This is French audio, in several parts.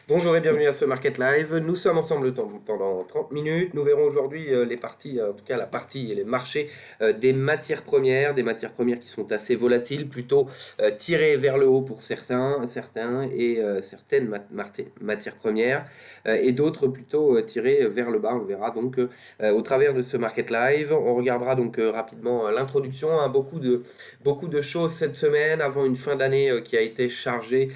Bonjour et bienvenue à ce Market Live. Nous sommes ensemble pendant 30 minutes. Nous verrons aujourd'hui les parties, en tout cas la partie et les marchés des matières premières qui sont assez volatiles, plutôt tirées vers le haut pour certains et certaines matières premières et d'autres plutôt tirées vers le bas. On verra donc au travers de ce Market Live. On regardera donc rapidement l'introduction, hein. Beaucoup de choses cette semaine avant une fin d'année qui a été chargée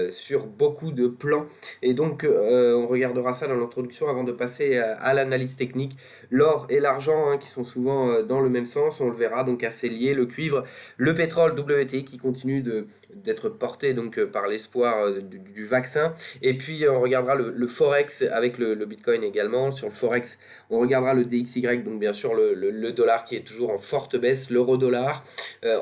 sur beaucoup de plans. Et donc, on regardera ça dans l'introduction avant de passer à l'analyse technique. L'or et l'argent, hein, qui sont souvent dans le même sens, on le verra, donc assez liés. Le cuivre, le pétrole WTI qui continue d'être porté donc, par l'espoir du vaccin. Et puis, on regardera le Forex avec le Bitcoin également. Sur le Forex, on regardera le DXY, donc bien sûr le dollar qui est toujours en forte baisse, l'euro-dollar,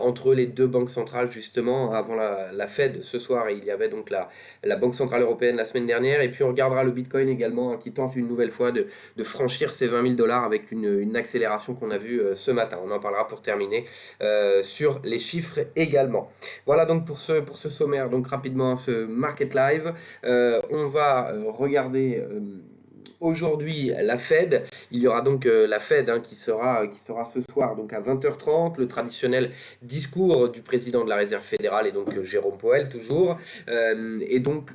entre les deux banques centrales justement avant la Fed ce soir. Et il y avait donc la Banque Centrale Européenne la semaine dernière. Et puis on regardera le Bitcoin également, hein, qui tente une nouvelle fois de franchir ces 20 000 dollars avec une accélération qu'on a vue ce matin. On en parlera pour terminer sur les chiffres également. Voilà donc pour ce sommaire, donc rapidement ce Market Live. On va regarder aujourd'hui la Fed. Il y aura donc la Fed, hein, qui sera ce soir donc à 20h30, le traditionnel discours du président de la Réserve fédérale et donc Jérôme Powell toujours. Et donc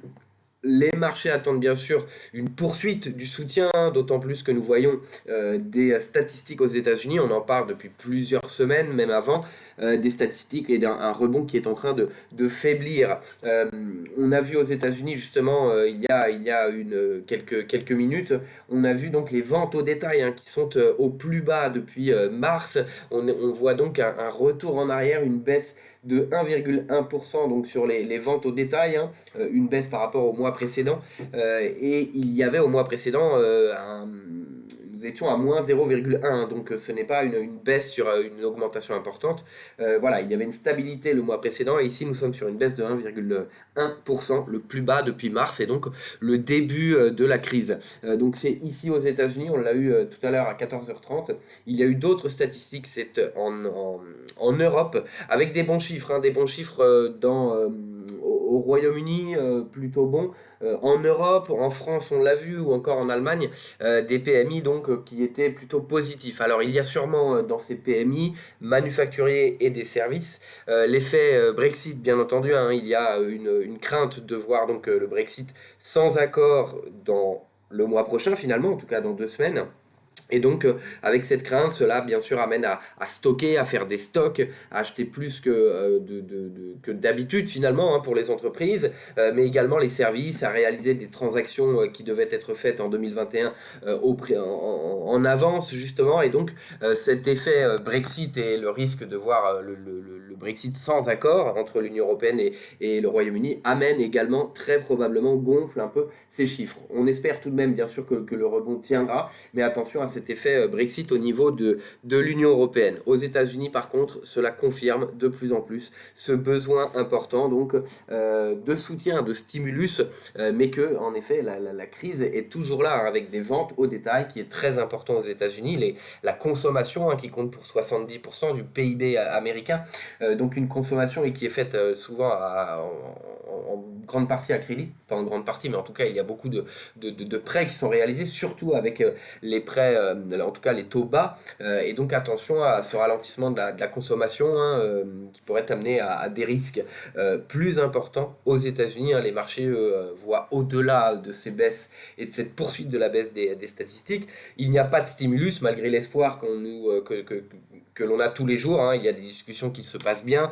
les marchés attendent bien sûr une poursuite du soutien, d'autant plus que nous voyons des statistiques aux États-Unis. On en parle depuis plusieurs semaines, même avant, des statistiques et d'un rebond qui est en train de faiblir. On a vu aux États-Unis justement il y a quelques minutes, on a vu donc les ventes au détail, hein, qui sont au plus bas depuis mars. On voit donc un retour en arrière, une baisse de 1,1% donc sur les ventes au détail, hein, une baisse par rapport au mois précédent. Et il y avait au mois précédent nous étions à moins 0,1, donc ce n'est pas une baisse sur une augmentation importante. Voilà, il y avait une stabilité le mois précédent et ici nous sommes sur une baisse de 1,1%, le plus bas depuis mars et donc le début de la crise. Donc c'est ici aux États-Unis, on l'a eu tout à l'heure à 14h30. Il y a eu d'autres statistiques, c'est en Europe, avec des bons chiffres, hein, des bons chiffres au Royaume-Uni, plutôt bons. En Europe, en France, on l'a vu, ou encore en Allemagne, des PMI donc qui étaient plutôt positifs. Alors il y a sûrement dans ces PMI manufacturiers et des services l'effet Brexit, bien entendu, hein. Il y a une crainte de voir donc le Brexit sans accord dans le mois prochain, finalement, en tout cas dans 2 semaines. Et donc, avec cette crainte, cela bien sûr amène à stocker, à faire des stocks, à acheter plus que d'habitude finalement, hein, pour les entreprises, mais également les services, à réaliser des transactions qui devaient être faites en 2021 en avance justement. Et donc, cet effet Brexit et le risque de voir le Brexit sans accord entre l'Union Européenne et le Royaume-Uni amène également très probablement, gonfle un peu ces chiffres. On espère tout de même bien sûr que le rebond tiendra, mais attention à cet effet Brexit au niveau de l'Union européenne. Aux États-Unis, par contre, cela confirme de plus en plus ce besoin important donc de soutien, de stimulus, mais que en effet la crise est toujours là, hein, avec des ventes au détail qui est très important aux États-Unis, la consommation, hein, qui compte pour 70% du PIB américain, donc une consommation et qui est faite souvent en grande partie à crédit, pas en grande partie, mais en tout cas il y a beaucoup de prêts qui sont réalisés, surtout avec les prêts, en tout cas les taux bas, et donc attention à ce ralentissement de la consommation, hein, qui pourrait amener à des risques plus importants aux États-Unis, hein. Les marchés voient au-delà de ces baisses et de cette poursuite de la baisse des statistiques. Il n'y a pas de stimulus malgré l'espoir que l'on a tous les jours, hein. Il y a des discussions qui se passent bien,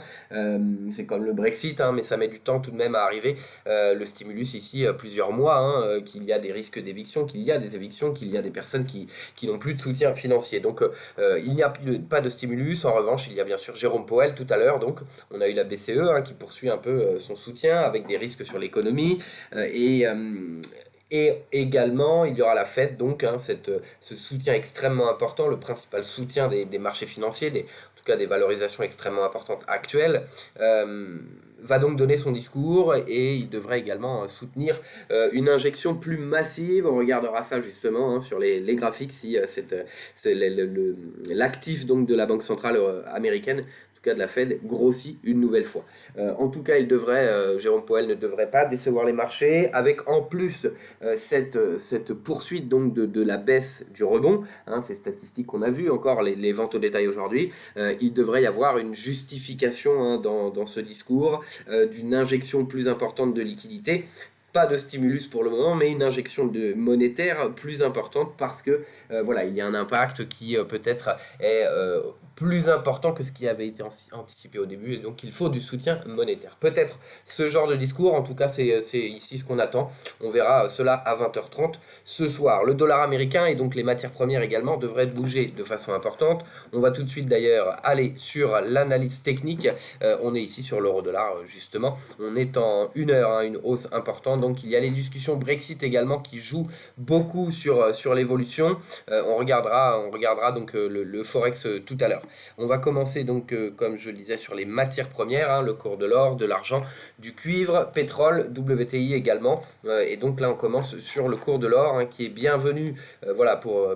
c'est comme le Brexit, hein, mais ça met du temps tout de même à arriver. Le stimulus ici, plusieurs mois, hein, qu'il y a des risques d'éviction, qu'il y a des évictions, qu'il y a des personnes qui n'ont plus de soutien financier. Donc il n'y a pas de stimulus. En revanche, il y a bien sûr Jérôme Powell tout à l'heure. Donc on a eu la BCE, hein, qui poursuit un peu son soutien avec des risques sur l'économie. Et également, il y aura la Fed, donc, hein, ce soutien extrêmement important, le principal soutien des marchés financiers, en tout cas des valorisations extrêmement importantes actuelles, va donc donner son discours et il devrait également soutenir une injection plus massive. On regardera ça justement, hein, sur les graphiques, si c'est l'actif donc de la Banque centrale américaine, cas de la Fed, grossit une nouvelle fois. En tout cas, Jérôme Powell ne devrait pas décevoir les marchés, avec en plus cette poursuite donc de la baisse du rebond, hein, ces statistiques qu'on a vues, encore les ventes au détail aujourd'hui, il devrait y avoir une justification hein, dans ce discours, d'une injection plus importante de liquidité. Pas de stimulus pour le moment, mais une injection de monétaire plus importante parce que voilà, il y a un impact qui peut-être est plus important que ce qui avait été anticipé au début, et donc il faut du soutien monétaire. Peut-être ce genre de discours, en tout cas c'est ici ce qu'on attend. On verra cela à 20h30 ce soir. Le dollar américain et donc les matières premières également devraient bouger de façon importante. On va tout de suite d'ailleurs aller sur l'analyse technique. On est ici sur l'euro-dollar justement. On est en 1 heure, hein, une hausse importante. Donc il y a les discussions Brexit également qui jouent beaucoup sur l'évolution. On regardera donc le Forex tout à l'heure. On va commencer donc, comme je le disais, sur les matières premières, hein, le cours de l'or, de l'argent, du cuivre, pétrole, WTI également. Et donc là, on commence sur le cours de l'or, hein, qui est bienvenu voilà, pour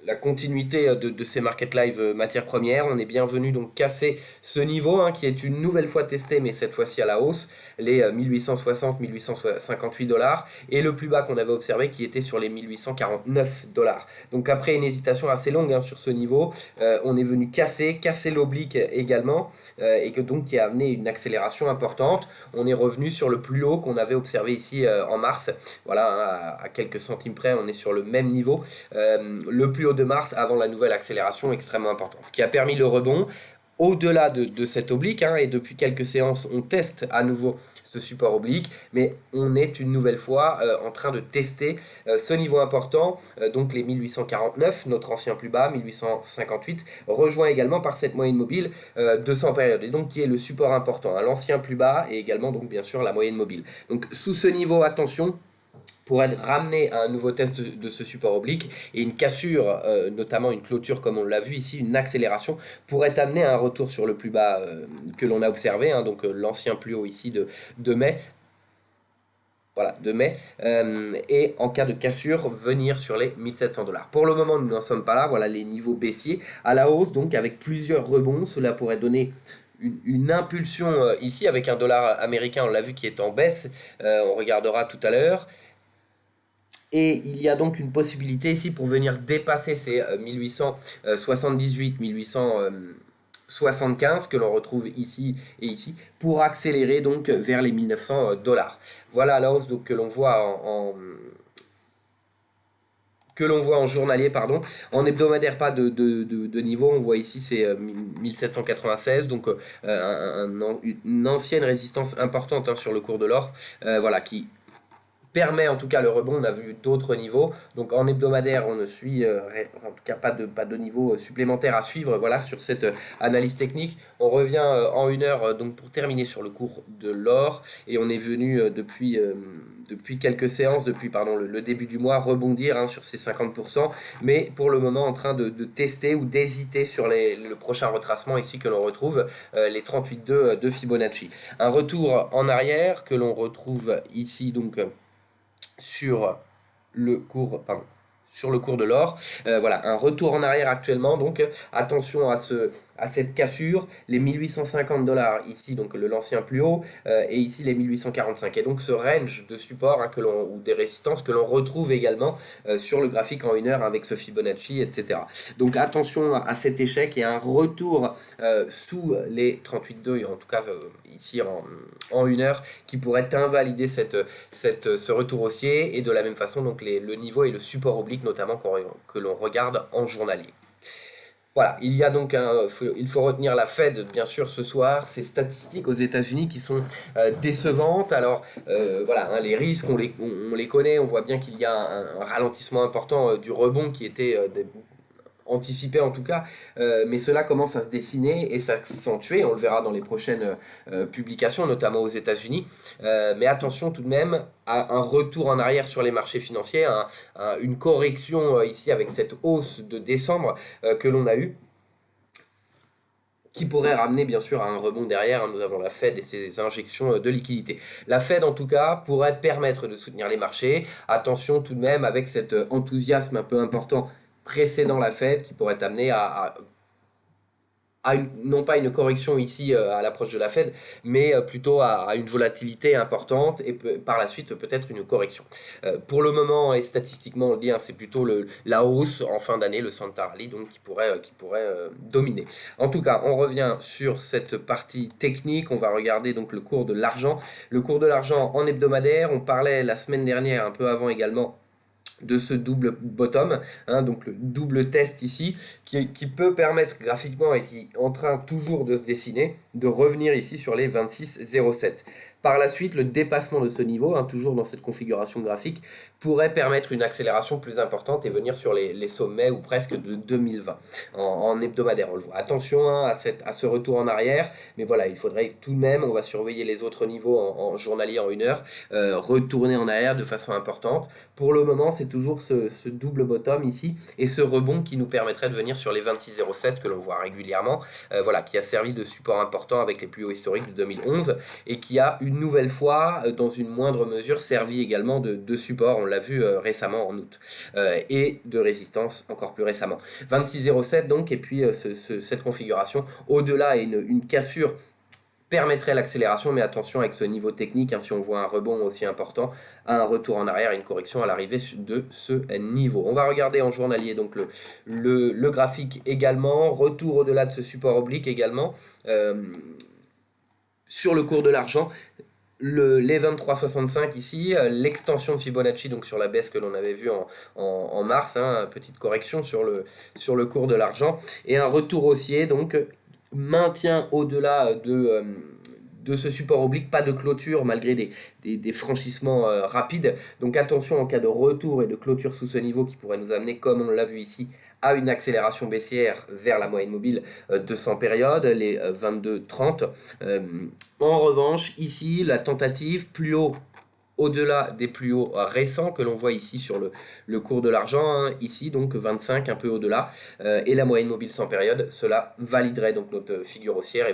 la continuité de ces market live matières premières. On est bienvenu donc casser ce niveau hein, qui est une nouvelle fois testé, mais cette fois-ci à la hausse, les 1860-1858 dollars, et le plus bas qu'on avait observé qui était sur les 1849 dollars. Donc après une hésitation assez longue hein, sur ce niveau, on est venu casser l'oblique également, et que donc qui a amené une accélération importante. On est revenu sur le plus haut qu'on avait observé ici en mars. Voilà, hein, à quelques centimes près, on est sur le même niveau. Le plus haut de mars avant la nouvelle accélération extrêmement importante. Ce qui a permis le rebond au-delà de cet oblique, hein, et depuis quelques séances, on teste à nouveau ce support oblique, mais on est une nouvelle fois en train de tester ce niveau important, donc les 1849, notre ancien plus bas, 1858, rejoint également par cette moyenne mobile 200 périodes, et donc qui est le support important, hein, l'ancien plus bas, et également donc bien sûr la moyenne mobile. Donc sous ce niveau, attention, pour être ramené à un nouveau test de ce support oblique, et une cassure, notamment une clôture comme on l'a vu ici, une accélération, pourrait amener à un retour sur le plus bas que l'on a observé, hein, donc l'ancien plus haut ici de mai. Voilà, de mai, et en cas de cassure, venir sur les 1700 dollars. Pour le moment, nous n'en sommes pas là, voilà les niveaux baissiers, à la hausse, donc avec plusieurs rebonds, cela pourrait donner une impulsion ici, avec un dollar américain, on l'a vu, qui est en baisse, on regardera tout à l'heure. Et il y a donc une possibilité ici pour venir dépasser ces 1878, 1875 que l'on retrouve ici et ici, pour accélérer donc vers les 1900 dollars. Voilà la hausse donc, que l'on voit en journalier, pardon. En hebdomadaire, pas de niveau. On voit ici c'est 1796, donc une ancienne résistance importante hein, sur le cours de l'or, voilà, qui permet en tout cas le rebond. On a vu d'autres niveaux, donc en hebdomadaire on ne suit en tout cas pas de niveau supplémentaire à suivre. Voilà, sur cette analyse technique, on revient en 1 heure donc pour terminer sur le cours de l'or, et on est venu depuis quelques séances, depuis le début du mois, rebondir hein, sur ces 50%, mais pour le moment en train de tester ou d'hésiter sur le prochain retracement ici que l'on retrouve, les 38,2 de Fibonacci. Un retour en arrière que l'on retrouve ici donc sur le cours de l'or. Voilà, un retour en arrière actuellement, donc attention à cette cassure, les 1850 dollars ici, donc l'ancien plus haut, et ici les 1845. Et donc ce range de support hein, ou des résistances que l'on retrouve également sur le graphique en 1 heure avec ce Fibonacci, etc. Donc attention à cet échec et un retour sous les 38,2, et en tout cas ici en 1 heure, qui pourrait invalider ce retour haussier, et de la même façon donc le niveau et le support oblique notamment que l'on regarde en journalier. Voilà, il y a donc il faut retenir la Fed, bien sûr, ce soir, ces statistiques aux États-Unis qui sont décevantes. Alors, voilà, hein, les risques, on les connaît, on voit bien qu'il y a un ralentissement important du rebond qui était anticipé en tout cas, mais cela commence à se dessiner et s'accentuer. On le verra dans les prochaines publications, notamment aux États-Unis. Mais attention tout de même à un retour en arrière sur les marchés financiers, une correction ici avec cette hausse de décembre que l'on a eue, qui pourrait ramener bien sûr à un rebond derrière. Nous avons la Fed et ses injections de liquidités. La Fed en tout cas pourrait permettre de soutenir les marchés. Attention tout de même avec cet enthousiasme un peu important précédant la Fed qui pourrait amener à non pas une correction ici à l'approche de la Fed, mais plutôt à une volatilité importante et par la suite peut-être une correction. Pour le moment et statistiquement on le dit, hein, c'est plutôt la hausse en fin d'année, le Santa Rally, donc qui pourrait dominer. En tout cas, on revient sur cette partie technique, on va regarder donc le cours de l'argent. Le cours de l'argent en hebdomadaire, on parlait la semaine dernière, un peu avant également, de ce double bottom, hein, donc le double test ici, qui peut permettre graphiquement et qui est en train toujours de se dessiner, de revenir ici sur les 26,07. Par la suite, le dépassement de ce niveau, hein, toujours dans cette configuration graphique, pourrait permettre une accélération plus importante et venir sur les sommets ou presque de 2020 en hebdomadaire, on le voit. Attention, hein, à ce retour en arrière, mais voilà, il faudrait tout de même, on va surveiller les autres niveaux en journalier en 1 heure, retourner en arrière de façon importante. Pour le moment, c'est toujours ce double bottom ici et ce rebond qui nous permettrait de venir sur les 26,07 que l'on voit régulièrement, voilà, qui a servi de support important avec les plus hauts historiques de 2011 et qui a une nouvelle fois, dans une moindre mesure, servi également de support, on l'a vu récemment en août, et de résistance encore plus récemment. 26,07 donc, et puis cette configuration, au-delà et une cassure permettrait l'accélération, mais attention avec ce niveau technique, hein, si on voit un rebond aussi important, un retour en arrière et une correction à l'arrivée de ce niveau. On va regarder en journalier donc le graphique également, retour au-delà de ce support oblique également, sur le cours de l'argent. Les 23,65 ici, l'extension de Fibonacci donc sur la baisse que l'on avait vue en mars, hein, petite correction sur le cours de l'argent, et un retour haussier, donc maintien au-delà de ce support oblique, pas de clôture malgré des franchissements rapides. Donc attention en cas de retour et de clôture sous ce niveau qui pourrait nous amener, comme on l'a vu ici, à une accélération baissière vers la moyenne mobile de 100 périodes, les 22,30. En revanche, ici, la tentative plus haut, au-delà des plus hauts récents que l'on voit ici sur le cours de l'argent, hein, ici donc 25, un peu au-delà, et la moyenne mobile sans période, cela validerait donc notre figure haussière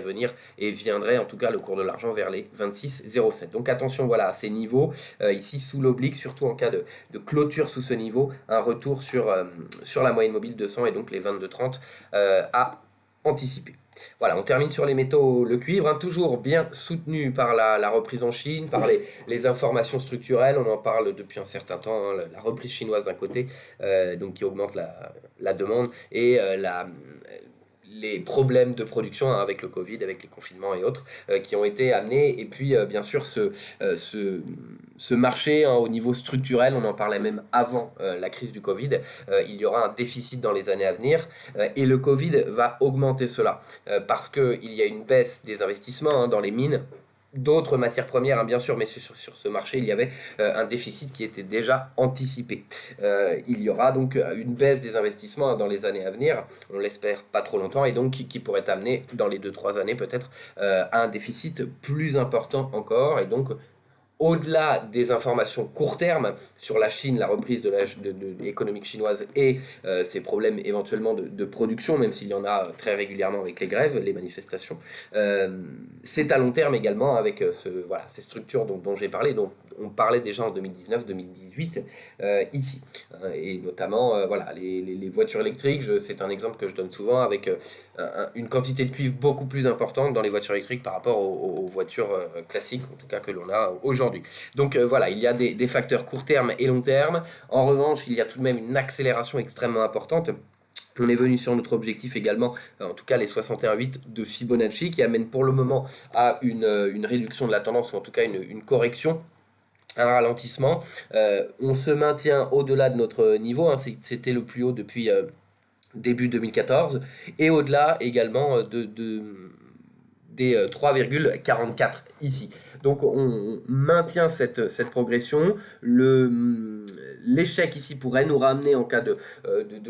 et viendrait en tout cas le cours de l'argent vers les 26,07. Donc attention, voilà, à ces niveaux, ici sous l'oblique, surtout en cas de clôture sous ce niveau, un retour sur la moyenne mobile 200 et donc les 22,30 à anticiper. Voilà, on termine sur les métaux, le cuivre, hein, toujours bien soutenu par la reprise en Chine, par les informations structurelles, on en parle depuis un certain temps, hein, la reprise chinoise d'un côté, donc qui augmente la demande, et les problèmes de production, hein, avec le Covid, avec les confinements et autres, qui ont été amenés, et puis bien sûr ce marché, hein, au niveau structurel, on en parlait même avant la crise du Covid, il y aura un déficit dans les années à venir, et le Covid va augmenter cela, parce qu'il y a une baisse des investissements, hein, dans les mines, d'autres matières premières, hein, bien sûr, mais sur ce marché, il y avait un déficit qui était déjà anticipé. Il y aura donc une baisse des investissements, hein, dans les années à venir, on l'espère pas trop longtemps, et donc qui pourrait amener dans les 2-3 années peut-être à un déficit plus important encore, et donc au-delà des informations court terme sur la Chine, la reprise de l'économie chinoise et ses problèmes éventuellement de production, même s'il y en a très régulièrement avec les grèves, les manifestations, c'est à long terme également avec ces structures dont j'ai parlé, dont on parlait déjà en 2019-2018 ici. Et notamment voilà, les voitures électriques, c'est un exemple que je donne souvent avec une quantité de cuivre beaucoup plus importante dans les voitures électriques par rapport aux voitures classiques, en tout cas que l'on a aujourd'hui. Donc voilà, il y a des facteurs court terme et long terme. En revanche, il y a tout de même une accélération extrêmement importante. On est venu sur notre objectif également, en tout cas les 61,8 de Fibonacci, qui amène pour le moment à une réduction de la tendance, ou en tout cas une correction, un ralentissement. On se maintient au-delà de notre niveau, hein, c'était le plus haut depuis début 2014, et au-delà également des 3,44 ici. Donc on maintient cette progression. L'échec ici pourrait nous ramener en cas de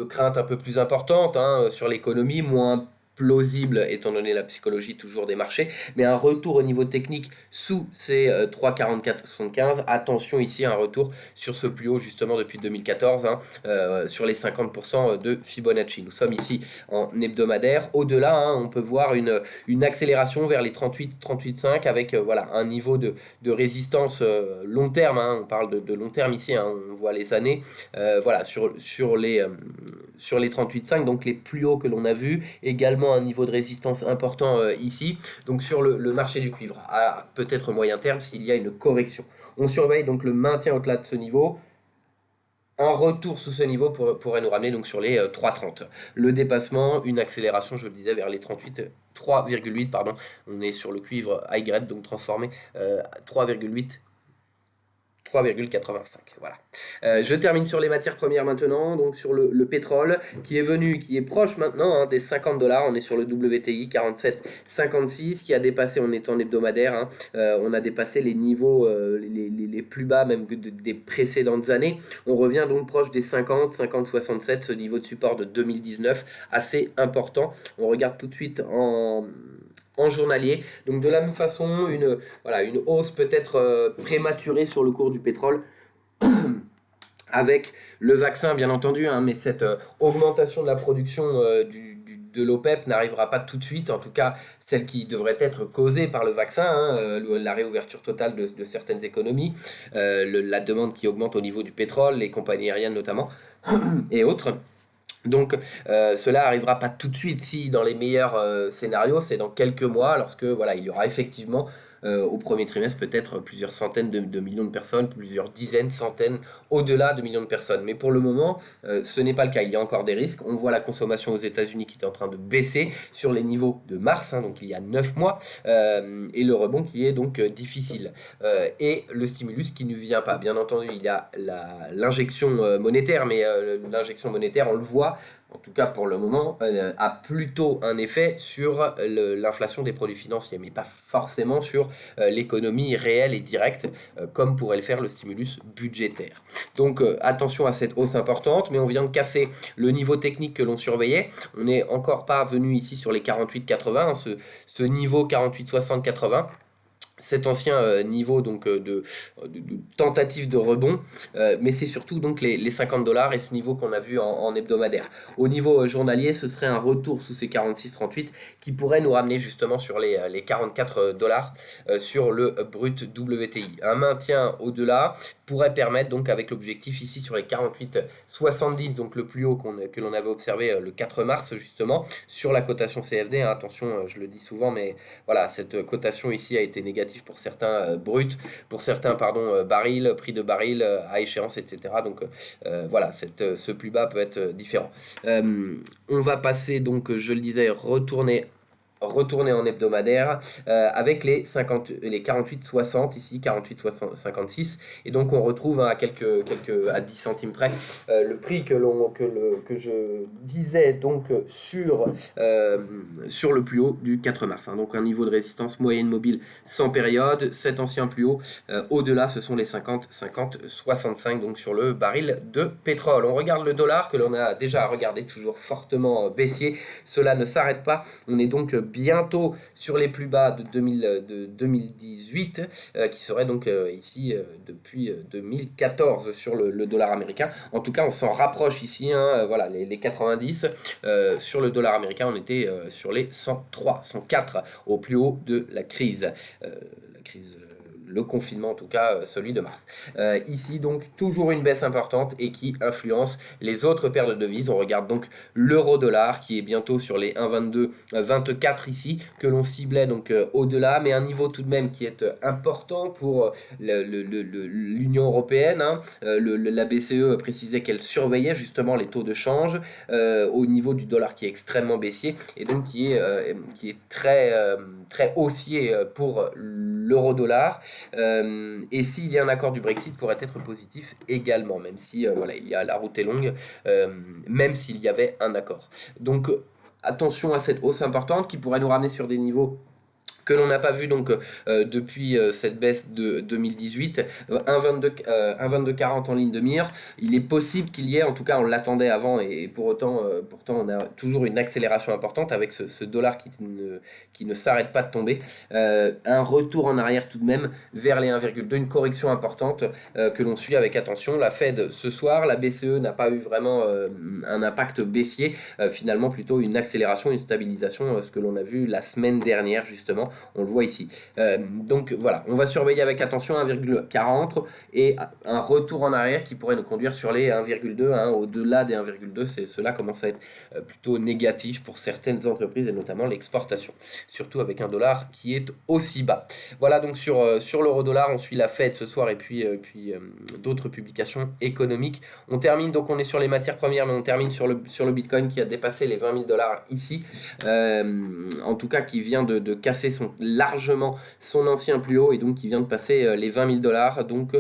crainte un peu plus importante, hein, sur l'économie, moins plausible étant donné la psychologie toujours des marchés, mais un retour au niveau technique sous ces 3,44,75. Attention ici à un retour sur ce plus haut justement depuis 2014, hein, sur les 50% de Fibonacci. Nous sommes ici en hebdomadaire. Au-delà, hein, on peut voir une accélération vers les 38,5 avec voilà, un niveau de résistance long terme, hein, on parle de long terme ici, hein, on voit les années, voilà, sur les 38,5, donc les plus hauts que l'on a vus, également vraiment un niveau de résistance important ici, donc sur le marché du cuivre, à peut-être moyen terme s'il y a une correction. On surveille donc le maintien au-delà de ce niveau. Un retour sous ce niveau pourrait nous ramener donc sur les 3,30. Le dépassement, une accélération, je le disais, vers les 3,8, pardon. On est sur le cuivre high grade, donc transformé 3,8. 3,85. Voilà. Je termine sur les matières premières maintenant, donc sur le pétrole qui est proche maintenant des $50. On est sur le WTI 47,56 qui a dépassé, on est en hebdomadaire, on a dépassé les niveaux les plus bas même que des précédentes années. On revient donc proche des 50,67, ce niveau de support de 2019, assez important. On regarde tout de suite en journalier. Donc de la même façon, une hausse peut-être prématurée sur le cours du pétrole avec le vaccin bien entendu, mais cette augmentation de la production de l'OPEP n'arrivera pas tout de suite, en tout cas celle qui devrait être causée par le vaccin, la réouverture totale de certaines économies, la demande qui augmente au niveau du pétrole, les compagnies aériennes notamment, et autres. Donc cela arrivera pas tout de suite. Si dans les meilleurs scénarios c'est dans quelques mois, lorsque il y aura effectivement au premier trimestre peut-être plusieurs centaines de millions de personnes, plusieurs dizaines, centaines, au-delà de millions de personnes. Mais pour le moment, ce n'est pas le cas. Il y a encore des risques. On voit la consommation aux États-Unis qui est en train de baisser sur les niveaux de mars, donc il y a 9 mois, et le rebond qui est donc difficile. Et le stimulus qui ne vient pas. Bien entendu, il y a l'injection monétaire, mais l'injection monétaire, on le voit, en tout cas pour le moment, a plutôt un effet sur l'inflation des produits financiers, mais pas forcément sur l'économie réelle et directe, comme pourrait le faire le stimulus budgétaire. Donc attention à cette hausse importante, mais on vient de casser le niveau technique que l'on surveillait. On n'est encore pas venu ici sur les 48,80, ce niveau 48,60-80. Cet ancien niveau donc de tentative de rebond, mais c'est surtout donc les $50 et ce niveau qu'on a vu en hebdomadaire. Au niveau journalier, ce serait un retour sous ces 46,38 qui pourrait nous ramener justement sur les $44 sur le brut WTI. Un maintien au-delà pourrait permettre donc avec l'objectif ici sur les 48,70, donc le plus haut que l'on avait observé le 4 mars justement sur la cotation CFD. Attention, je le dis souvent, mais voilà, cette cotation ici a été négative pour certains bruts, pour certains barils, prix de baril à échéance, etc. Donc voilà, ce plus bas peut être différent. On va passer donc, je le disais, retourner en hebdomadaire avec les 48,60 ici, 48,56, et donc on retrouve à 10 centimes près le prix que je disais donc sur le plus haut du 4 mars, donc un niveau de résistance moyenne mobile sans période. Cet ancien plus haut au-delà, ce sont les 50,65 donc sur le baril de pétrole. On regarde le dollar que l'on a déjà regardé, toujours fortement baissier. Cela ne s'arrête pas. On est donc bientôt sur les plus bas de 2018 qui serait donc ici depuis 2014 sur le dollar américain. En tout cas, on s'en rapproche ici, voilà, les 90 sur le dollar américain. On était sur les 103, 104 au plus haut de la crise. Le confinement en tout cas, celui de mars. Ici donc toujours une baisse importante et qui influence les autres paires de devises. On regarde donc l'euro-dollar qui est bientôt sur les 1,22, 24 ici, que l'on ciblait donc au-delà, mais un niveau tout de même qui est important pour l'Union européenne. La BCE précisait qu'elle surveillait justement les taux de change au niveau du dollar qui est extrêmement baissier et donc qui est très, très haussier pour l'euro-dollar. Et s'il y a un accord du Brexit, pourrait être positif également, même si la route est longue, même s'il y avait un accord. Donc attention à cette hausse importante qui pourrait nous ramener sur des niveaux que l'on n'a pas vu donc depuis cette baisse de 2018, 1,2240 en ligne de mire. Il est possible qu'il y ait, en tout cas on l'attendait avant, et pourtant on a toujours une accélération importante avec ce dollar qui ne s'arrête pas de tomber. Un retour en arrière tout de même vers les 1,2, une correction importante que l'on suit avec attention. La Fed ce soir, la BCE n'a pas eu vraiment un impact baissier, finalement plutôt une accélération, une stabilisation, ce que l'on a vu la semaine dernière justement. on le voit ici. Donc voilà, on va surveiller avec attention 1,40 et un retour en arrière qui pourrait nous conduire sur les 1,2, hein, au-delà des 1,2, cela commence à être plutôt négatif pour certaines entreprises et notamment l'exportation, surtout avec un dollar qui est aussi bas. Voilà donc sur l'euro-dollar, on suit la Fed ce soir et puis d'autres publications économiques. On termine, donc on est sur les matières premières, mais on termine sur le Bitcoin qui a dépassé les 20 000 $ ici, en tout cas qui vient de casser largement son ancien plus haut et donc qui vient de passer les 20 000 $. Donc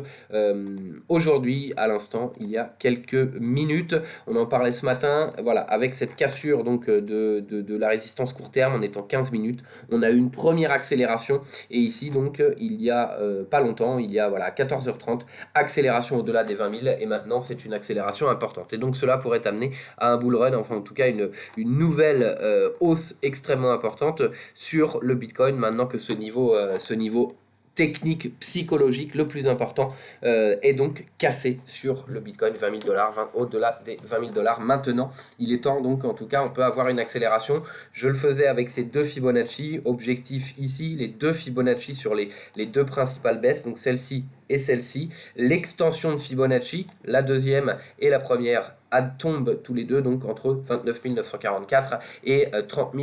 aujourd'hui, à l'instant, il y a quelques minutes, on en parlait ce matin, voilà, avec cette cassure donc de la résistance court terme, on est en 15 minutes, on a eu une première accélération et ici donc il y a pas longtemps, il y a voilà 14h30, accélération au-delà des 20 000 et maintenant c'est une accélération importante et donc cela pourrait amener à un bull run, enfin en tout cas une nouvelle hausse extrêmement importante sur le Bitcoin maintenant que ce niveau technique, psychologique, le plus important, est donc cassé sur le Bitcoin, 20 000 $, au-delà des 20 000 $. Maintenant, il est temps, donc en tout cas, on peut avoir une accélération. Je le faisais avec ces deux Fibonacci, objectif ici, les deux Fibonacci sur les deux principales baisses, donc celle-ci et celle-ci. L'extension de Fibonacci, la deuxième et la première, tombent tous les deux donc entre 29 944 et 30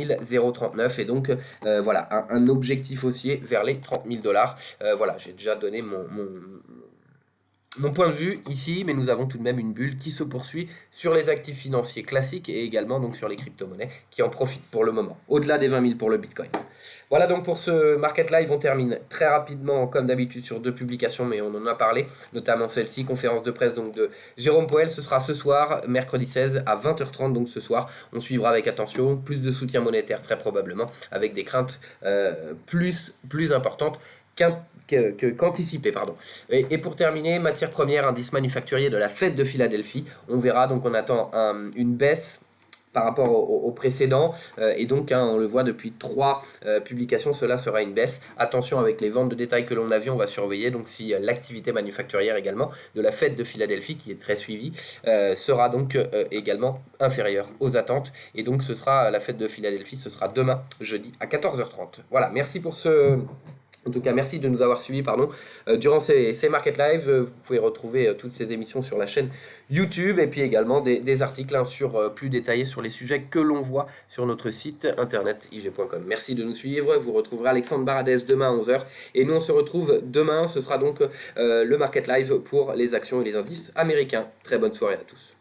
039 et donc voilà un objectif haussier vers les 30 000 $. Voilà, j'ai déjà donné mon point de vue ici, mais nous avons tout de même une bulle qui se poursuit sur les actifs financiers classiques et également donc sur les crypto-monnaies qui en profitent pour le moment, au-delà des 20 000 pour le Bitcoin. Voilà donc pour ce Market Live, on termine très rapidement comme d'habitude sur deux publications, mais on en a parlé, notamment celle-ci, conférence de presse donc de Jérôme Powell, ce sera ce soir, mercredi 16 à 20h30, donc ce soir, on suivra avec attention, plus de soutien monétaire très probablement, avec des craintes plus importantes qu'anticipé, pardon. Et pour terminer, matière première, indice manufacturier de la Fed de Philadelphie. On verra, donc on attend une baisse par rapport au précédent et donc on le voit depuis 3 publications, cela sera une baisse. Attention avec les ventes de détail que l'on a vu, on va surveiller donc si l'activité manufacturière également de la Fed de Philadelphie qui est très suivie sera donc également inférieure aux attentes et donc ce sera la Fed de Philadelphie, ce sera demain jeudi à 14h30. Voilà, merci pour en tout cas, merci de nous avoir suivis durant ces Market Live. Vous pouvez retrouver toutes ces émissions sur la chaîne YouTube et puis également des articles plus détaillés sur les sujets que l'on voit sur notre site internet ig.com. Merci de nous suivre. Vous retrouverez Alexandre Baradès demain à 11h. Et nous, on se retrouve demain. Ce sera donc le Market Live pour les actions et les indices américains. Très bonne soirée à tous.